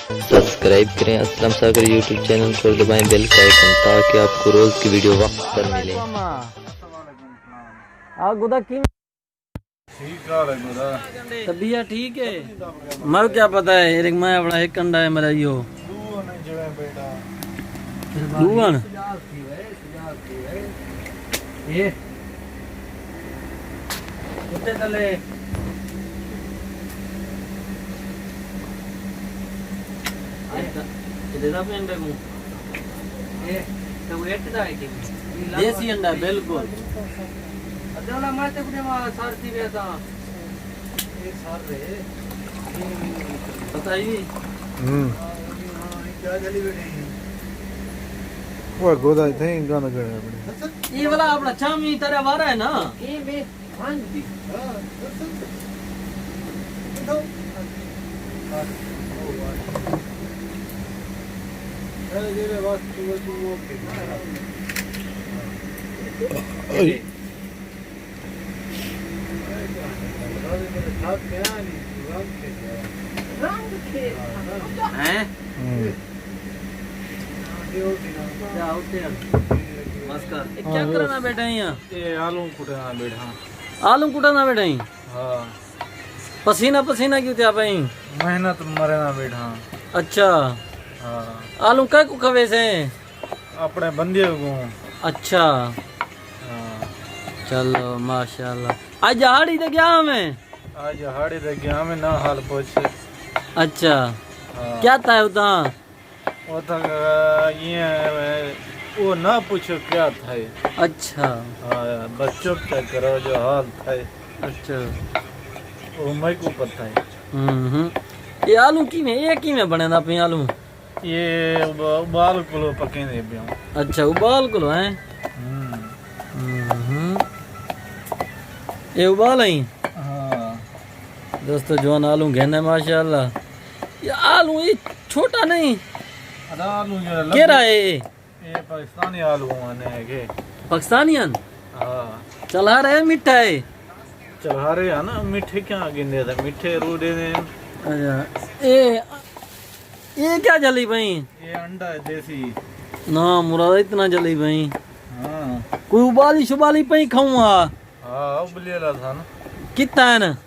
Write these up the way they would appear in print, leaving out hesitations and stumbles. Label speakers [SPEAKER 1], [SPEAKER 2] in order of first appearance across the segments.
[SPEAKER 1] Subscribe करें असलम सागर YouTube channel को, दबाएं बेल का आइकन ताकि आपको रोज की वीडियो वक्त पर मिले।
[SPEAKER 2] गुदा की तबीयत ठीक है? मर क्या पता है एक मैं बड़ा एक कंडा है मेरा यो दुवन ये कुत्ते तले देसी अंडा बिल्कुल बताइए।
[SPEAKER 3] वो गोदा थे गाना गया
[SPEAKER 2] ये वाला अपना चामी तरह वारा है ना हैं? क्या करना बेटा यहाँ?
[SPEAKER 3] ये आलू कुटना बैठा।
[SPEAKER 2] आलू कुटाना बेटा ही?
[SPEAKER 3] हाँ
[SPEAKER 2] पसीना पसीना क्यों त्या भाई?
[SPEAKER 3] मेहनत मरे ना बैठा।
[SPEAKER 2] अच्छा
[SPEAKER 3] हाँ
[SPEAKER 2] आलू क्या को खवे से?
[SPEAKER 3] अपने बंदियों को।
[SPEAKER 2] अच्छा
[SPEAKER 3] हाँ
[SPEAKER 2] चलो माशाल्लाह। आज हाड़ी तो गया हमें।
[SPEAKER 3] आज हाड़ी तक गया हमें ना हाल पहुँचे।
[SPEAKER 2] अच्छा
[SPEAKER 3] हाँ
[SPEAKER 2] क्या था उतना?
[SPEAKER 3] वो तक ये वो ना पूछो क्या था ये।
[SPEAKER 2] अच्छा
[SPEAKER 3] हाँ बस चुप तक करो जो हाल था ये।
[SPEAKER 2] अच्छा
[SPEAKER 3] वो मैं को पता है।
[SPEAKER 2] ये आलू की में ये की में बने ना पे आलू?
[SPEAKER 3] ये उबाल को पके दे पियो।
[SPEAKER 2] अच्छा उबाल को लो हैं? ये उबाल ही
[SPEAKER 3] हाँ
[SPEAKER 2] दोस्तों जवान आलू घेने माशाल्लाह। ये आलू ये छोटा नहीं
[SPEAKER 3] आलू जो
[SPEAKER 2] के रहा है
[SPEAKER 3] ये पाकिस्तानी आलू आने है के।
[SPEAKER 2] पाकिस्तानियन
[SPEAKER 3] हाँ
[SPEAKER 2] चला रहे मिठा है।
[SPEAKER 3] चढ़ा रहे हैं ना मीठे क्या गिनते थे मीठे रू दे दे।
[SPEAKER 2] अच्छा ये क्या जली भाई?
[SPEAKER 3] ये अंडा है देसी।
[SPEAKER 2] ना मुराद इतना जली भाई।
[SPEAKER 3] हाँ
[SPEAKER 2] कोई उबाली शुबाली पई खाऊंगा।
[SPEAKER 3] हाँ उबलेला था ना
[SPEAKER 2] कितना है ना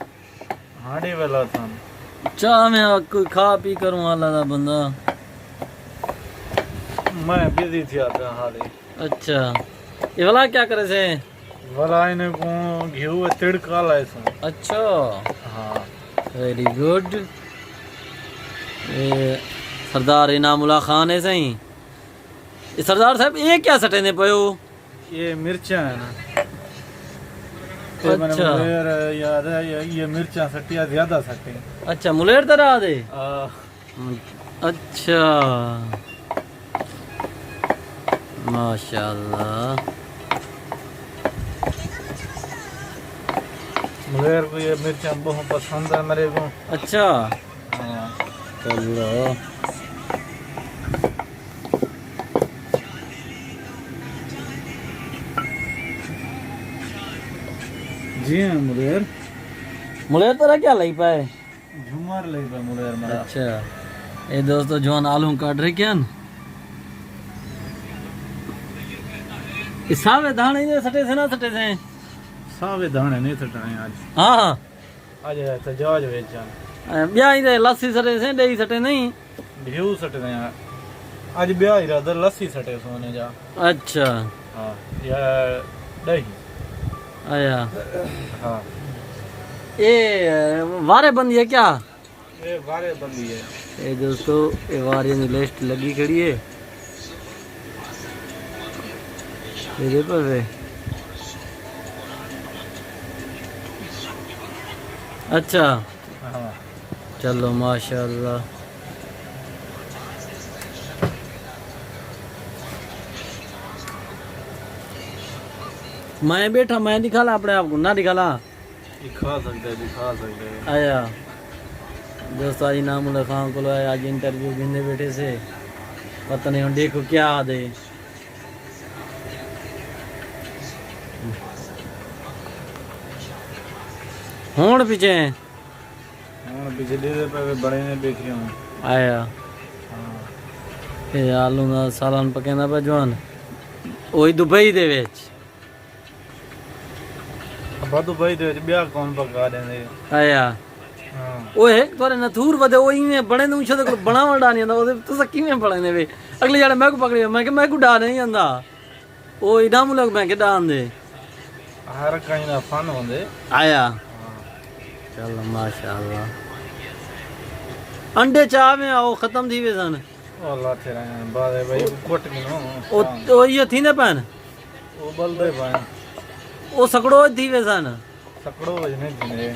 [SPEAKER 3] हांडी वाला था ना।
[SPEAKER 2] चाह में कोई खा पी करूँ वाला था बंदा।
[SPEAKER 3] मैं बिजी थी आता हाले।
[SPEAKER 2] अच्छा ये वाला क्या करे से?
[SPEAKER 3] वाला इन्हें को घी तिड़का लाए सो।
[SPEAKER 2] अच्छा
[SPEAKER 3] हाँ
[SPEAKER 2] वेरी गुड। ये सरदार इनामुल्ला खान है सही। ये सरदार साहब ये क्या सटे ने पयो?
[SPEAKER 3] ये मिर्चा है ना।
[SPEAKER 2] अच्छा
[SPEAKER 3] याद है ये मिर्चा सटिया ज्यादा सटे।
[SPEAKER 2] अच्छा मुलेर तरह दे। अच्छा माशाल्लाह।
[SPEAKER 3] मुलेर को ये मिर्चा बहुत पसंद है मेरे को।
[SPEAKER 2] अच्छा
[SPEAKER 3] हाँ
[SPEAKER 2] चलो
[SPEAKER 3] जी हाँ मुलेर
[SPEAKER 2] मुलेर तरह क्या लग पाए?
[SPEAKER 3] झुमर ले पे मुलेर मेरा।
[SPEAKER 2] अच्छा ये दोस्तों जवान आलू काट रहे क्या? सावे दाने ने सटे से ना सटे से?
[SPEAKER 3] सावे दाने नहीं सटाए आज।
[SPEAKER 2] हाँ हाँ
[SPEAKER 3] आज तो जहाज बेचा
[SPEAKER 2] ब्याह ही लस्सी सटे से दही सटे नहीं?
[SPEAKER 3] ढेऊ सटे हैं आज ब्याह ही रहा लस्सी सटे सोने जा।
[SPEAKER 2] अच्छा
[SPEAKER 3] हाँ या दही।
[SPEAKER 2] आया
[SPEAKER 3] हाँ
[SPEAKER 2] ये वारे बंदी है क्या?
[SPEAKER 3] ये वारे बंदी है।
[SPEAKER 2] ये दोस्तों ये वारे की लिस्ट लगी खड़ी है मेरे पर है। अच्छा
[SPEAKER 3] हाँ
[SPEAKER 2] चलो माशाल्लाह। मैं बैठा मैं दिखाला अपने आप को ना दिखाला
[SPEAKER 3] दिखा सकते हैं।
[SPEAKER 2] आया दोस्तों आज इनामुल्ला खान को आया आज इंटरव्यू देने बैठे से पता नहीं हम देखो क्या दे।
[SPEAKER 3] ਹੁਣ ਪਿਛਲੇ ਦੇ ਪਏ ਬੜੇ ਨੇ ਵੇਖਿਆ
[SPEAKER 2] आया ਇਹ ਆਲੂ ਦਾ ਸਾਲਨ ਪਕਾਉਂਦਾ ਪਿਆ ਜਵਾਨ ਉਹੀ ਦੁਬਈ ਦੇ ਵਿੱਚ
[SPEAKER 3] ਅੱਬਾ ਦੁਬਈ ਦੇ ਵਿੱਚ ਵਿਆਹ ਕੌਣ ਪਕਾ ਦਿੰਦੇ
[SPEAKER 2] ਆਇਆ
[SPEAKER 3] ਹਾਂ
[SPEAKER 2] ਓਏ ਤੁਹਾਡੇ ਨਥੂਰ ਵਦੇ ਉਹ ਇਵੇਂ ਬਣੇ ਨੂੰ ਛੋਦੇ ਕੋਲ ਬਣਾਵਣ ਡਾ ਨਹੀਂ ਆਂਦਾ ਉਹਦੇ ਤੁਸੀਂ ਕਿਵੇਂ ਬਣੇ ਨੇ ਵੇ ਅਗਲੇ ਜਿਹੜੇ ਮੈਂ ਕੋ ਪਕੜਿਆ ਮੈਂ ਕਿ ਮੈਂ ਕੋ ਡਾ ਨਹੀਂ ਆਂਦਾ ਉਹ ਇਨਾ ਮੁਲਕ ਮੈਂ ਕਿ ਡਾਂਦੇ
[SPEAKER 3] ਹਰ ਕहीं ਦਾ ਫਨ ਹੁੰਦੇ
[SPEAKER 2] ਆਇਆ ਚੱਲ ਮਾਸ਼ਾਅੱਲਾ ਅੰਡੇ ਚਾਹ में आओ खत्म थी वे सन
[SPEAKER 3] ਉਹ ਅੱਲਾ ਤੇਰਾ ਬਾਦੇ ਬਈ ਕੁੱਟ ਕੇ ਨੂੰ
[SPEAKER 2] ओ ये थी ने पैन
[SPEAKER 3] ਉਹ ਬਲਦੇ ਪਏ
[SPEAKER 2] ओ सकड़ो थी वे सन
[SPEAKER 3] ਸਕੜੋ ਵਜਨੇ ਦਿੰਦੇ